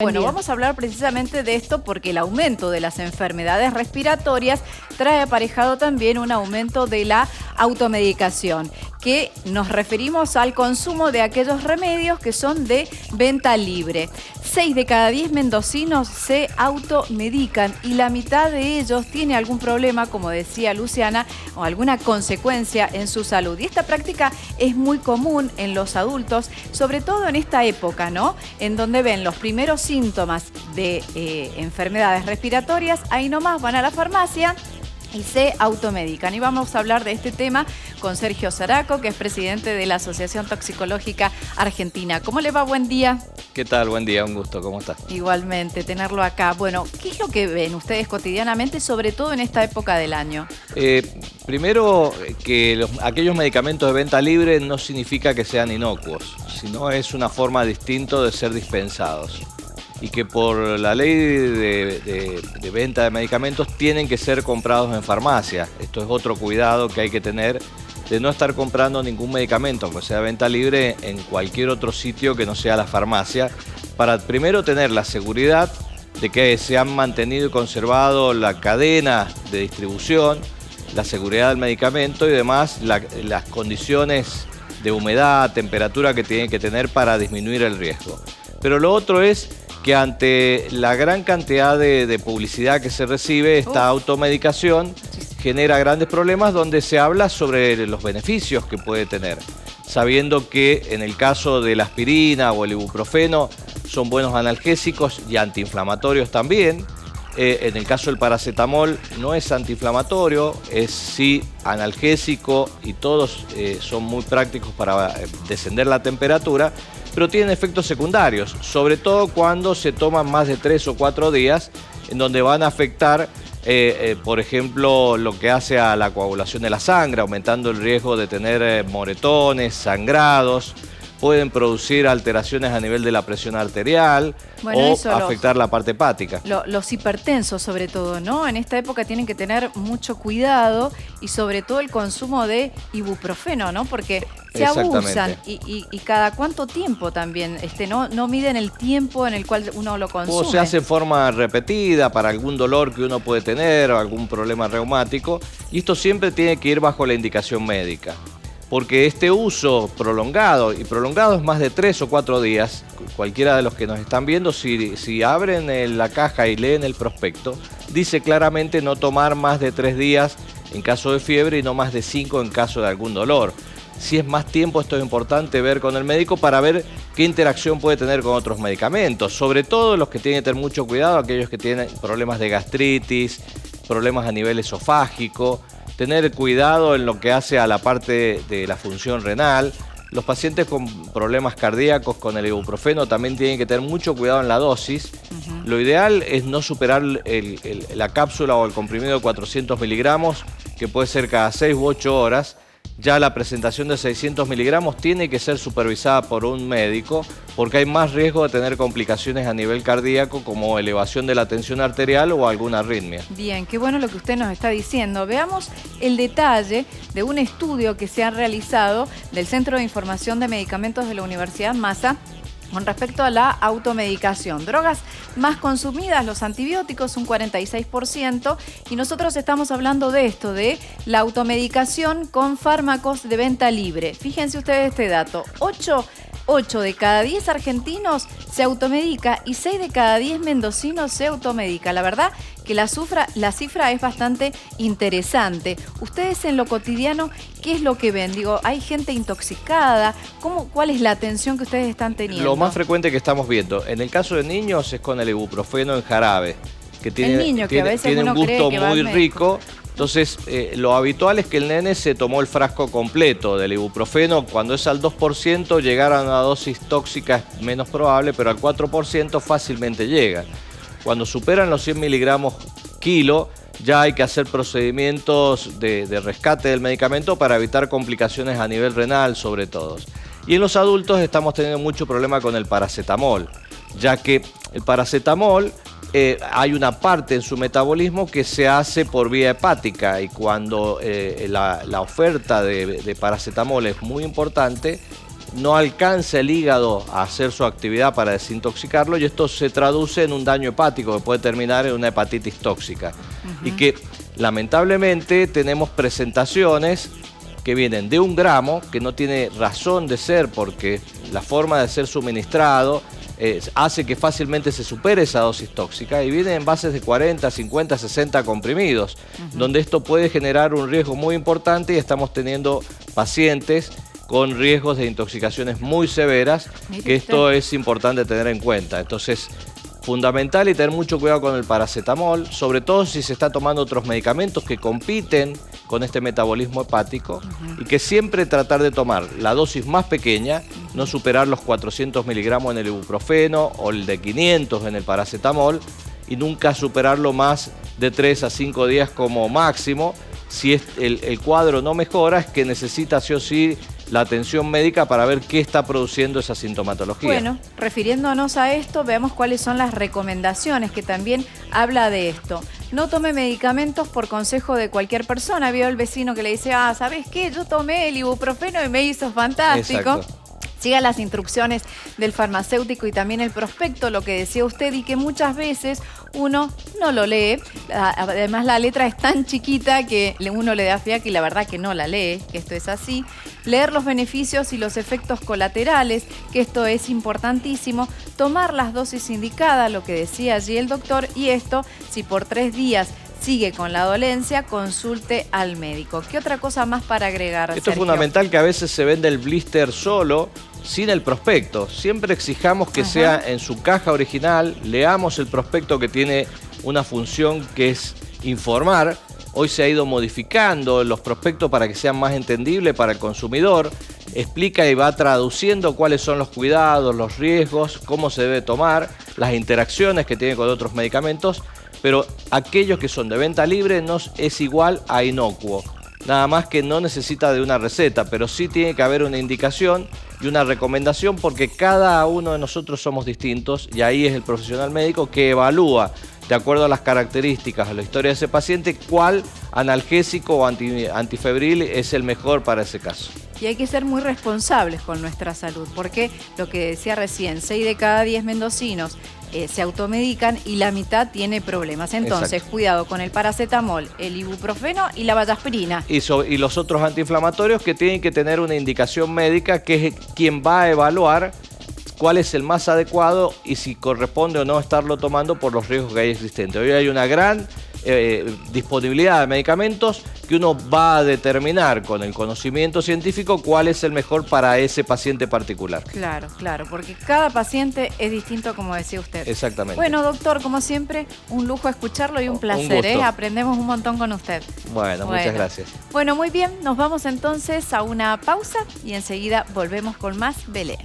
Bueno, vamos a hablar precisamente de esto porque el aumento de las enfermedades respiratorias trae aparejado también un aumento de la automedicación, que nos referimos al consumo de aquellos remedios que son de venta libre. 6 de cada 10 mendocinos se automedican y la mitad de ellos tiene algún problema, como decía Luciana, o alguna consecuencia en su salud. Y esta práctica es muy común en los adultos, sobre todo en esta época, ¿no? En donde ven los primeros síntomas de enfermedades respiratorias, ahí nomás van a la farmacia y se automedican. Y vamos a hablar de este tema con Sergio Zaraco, que es presidente de la Asociación Toxicológica Argentina. ¿Cómo le va? Buen día. ¿Qué tal? Buen día, un gusto. ¿Cómo está? Igualmente, tenerlo acá. Bueno, ¿qué es lo que ven ustedes cotidianamente, sobre todo en esta época del año? Primero, que aquellos medicamentos de venta libre no significa que sean inocuos, sino es una forma distinta de ser dispensados. Y que por la ley de venta de medicamentos tienen que ser comprados en farmacia. Esto es otro cuidado que hay que tener, de no estar comprando ningún medicamento, aunque sea de venta libre, en cualquier otro sitio que no sea la farmacia, para primero tener la seguridad de que se han mantenido y conservado la cadena de distribución, la seguridad del medicamento y además las condiciones de humedad, temperatura que tienen que tener para disminuir el riesgo. Pero lo otro es que ante la gran cantidad de publicidad que se recibe, esta automedicación genera grandes problemas donde se habla sobre los beneficios que puede tener, sabiendo que en el caso de la aspirina o el ibuprofeno son buenos analgésicos y antiinflamatorios también. En el caso del paracetamol no es antiinflamatorio, es sí analgésico y todos son muy prácticos para descender la temperatura, pero tienen efectos secundarios, sobre todo cuando se toman más de 3 o 4 días, en donde van a afectar, por ejemplo, lo que hace a la coagulación de la sangre, aumentando el riesgo de tener moretones, sangrados. Pueden producir alteraciones a nivel de la presión arterial o afectar la parte hepática. Los hipertensos sobre todo, ¿no? En esta época tienen que tener mucho cuidado y sobre todo el consumo de ibuprofeno, ¿no? Porque se abusan y cada cuánto tiempo también, no miden el tiempo en el cual uno lo consume. O se hace en forma repetida para algún dolor que uno puede tener o algún problema reumático, y esto siempre tiene que ir bajo la indicación médica. Porque este uso prolongado, y prolongado es más de 3 o 4 días, cualquiera de los que nos están viendo, si abren la caja y leen el prospecto, dice claramente no tomar más de 3 días en caso de fiebre y no más de 5 en caso de algún dolor. Si es más tiempo, esto es importante ver con el médico para ver qué interacción puede tener con otros medicamentos. Sobre todo los que tienen que tener mucho cuidado, aquellos que tienen problemas de gastritis, problemas a nivel esofágico, tener cuidado en lo que hace a la parte de la función renal. Los pacientes con problemas cardíacos con el ibuprofeno también tienen que tener mucho cuidado en la dosis. Lo ideal es no superar la cápsula o el comprimido de 400 miligramos, que puede ser cada 6 u 8 horas. Ya la presentación de 600 miligramos tiene que ser supervisada por un médico porque hay más riesgo de tener complicaciones a nivel cardíaco como elevación de la tensión arterial o alguna arritmia. Bien, qué bueno lo que usted nos está diciendo. Veamos el detalle de un estudio que se ha realizado del Centro de Información de Medicamentos de la Universidad Massa con respecto a la automedicación. Drogas más consumidas, los antibióticos, un 46%, y nosotros estamos hablando de esto, de la automedicación con fármacos de venta libre. Fíjense ustedes este dato, 8 de cada 10 argentinos se automedica y 6 de cada 10 mendocinos se automedica. La verdad que la cifra es bastante interesante. Ustedes en lo cotidiano, ¿qué es lo que ven? Digo, ¿hay gente intoxicada? ¿Cuál es la atención que ustedes están teniendo? Lo más frecuente que estamos viendo, en el caso de niños, es con el ibuprofeno en jarabe, que tiene un gusto muy rico. Entonces, lo habitual es que el nene se tomó el frasco completo del ibuprofeno. Cuando es al 2%, llegar a una dosis tóxica es menos probable, pero al 4% fácilmente llega. Cuando superan los 100 miligramos kilo, ya hay que hacer procedimientos de rescate del medicamento para evitar complicaciones a nivel renal, sobre todo. Y en los adultos estamos teniendo mucho problema con el paracetamol, ya que el paracetamol hay una parte en su metabolismo que se hace por vía hepática, y cuando la oferta de paracetamol es muy importante, no alcanza el hígado a hacer su actividad para desintoxicarlo y esto se traduce en un daño hepático que puede terminar en una hepatitis tóxica. Y que lamentablemente tenemos presentaciones que vienen de 1 gramo, que no tiene razón de ser porque la forma de ser suministrado hace que fácilmente se supere esa dosis tóxica y viene en bases de 40, 50, 60 comprimidos, donde esto puede generar un riesgo muy importante y estamos teniendo pacientes con riesgos de intoxicaciones muy severas, que esto es importante tener en cuenta. Entonces, fundamental y tener mucho cuidado con el paracetamol, sobre todo si se está tomando otros medicamentos que compiten con este metabolismo hepático y que siempre tratar de tomar la dosis más pequeña, no superar los 400 miligramos en el ibuprofeno o el de 500 en el paracetamol y nunca superarlo más de 3 a 5 días como máximo. Si el cuadro no mejora, es que necesita sí o sí la atención médica para ver qué está produciendo esa sintomatología. Bueno, refiriéndonos a esto, veamos cuáles son las recomendaciones, que también habla de esto. No tome medicamentos por consejo de cualquier persona. Vio el vecino que le dice, ¿sabes qué? Yo tomé el ibuprofeno y me hizo fantástico. Exacto. Siga las instrucciones del farmacéutico y también el prospecto, lo que decía usted, y que muchas veces uno no lo lee. Además, la letra es tan chiquita que uno le da fiaca y la verdad que no la lee, que esto es así. Leer los beneficios y los efectos colaterales, que esto es importantísimo. Tomar las dosis indicadas, lo que decía allí el doctor, y esto, si por 3 días sigue con la dolencia, consulte al médico. ¿Qué otra cosa más para agregar, Esto Sergio? es fundamental, que a veces se vende el blister solo, sin el prospecto. Siempre exijamos que sea en su caja original, leamos el prospecto, que tiene una función que es informar. Hoy se ha ido modificando los prospectos para que sean más entendibles para el consumidor. Explica y va traduciendo cuáles son los cuidados, los riesgos, cómo se debe tomar, las interacciones que tiene con otros medicamentos, pero aquellos que son de venta libre no es igual a inocuo. Nada más que no necesita de una receta, pero sí tiene que haber una indicación y una recomendación, porque cada uno de nosotros somos distintos y ahí es el profesional médico que evalúa, de acuerdo a las características o la historia de ese paciente, cuál analgésico o antifebril es el mejor para ese caso. Y hay que ser muy responsables con nuestra salud, porque lo que decía recién, 6 de cada 10 mendocinos se automedican y la mitad tiene problemas. Entonces, exacto, cuidado con el paracetamol, el ibuprofeno y la vallaspirina. Y los otros antiinflamatorios, que tienen que tener una indicación médica, que es quien va a evaluar cuál es el más adecuado y si corresponde o no estarlo tomando por los riesgos que hay existentes. Hoy hay una gran disponibilidad de medicamentos que uno va a determinar con el conocimiento científico cuál es el mejor para ese paciente particular. Claro, claro, porque cada paciente es distinto, como decía usted. Exactamente. Bueno, doctor, como siempre, un lujo escucharlo y un placer, gusto. Aprendemos un montón con usted. Bueno, muchas gracias. Bueno, muy bien, nos vamos entonces a una pausa y enseguida volvemos con más BLM.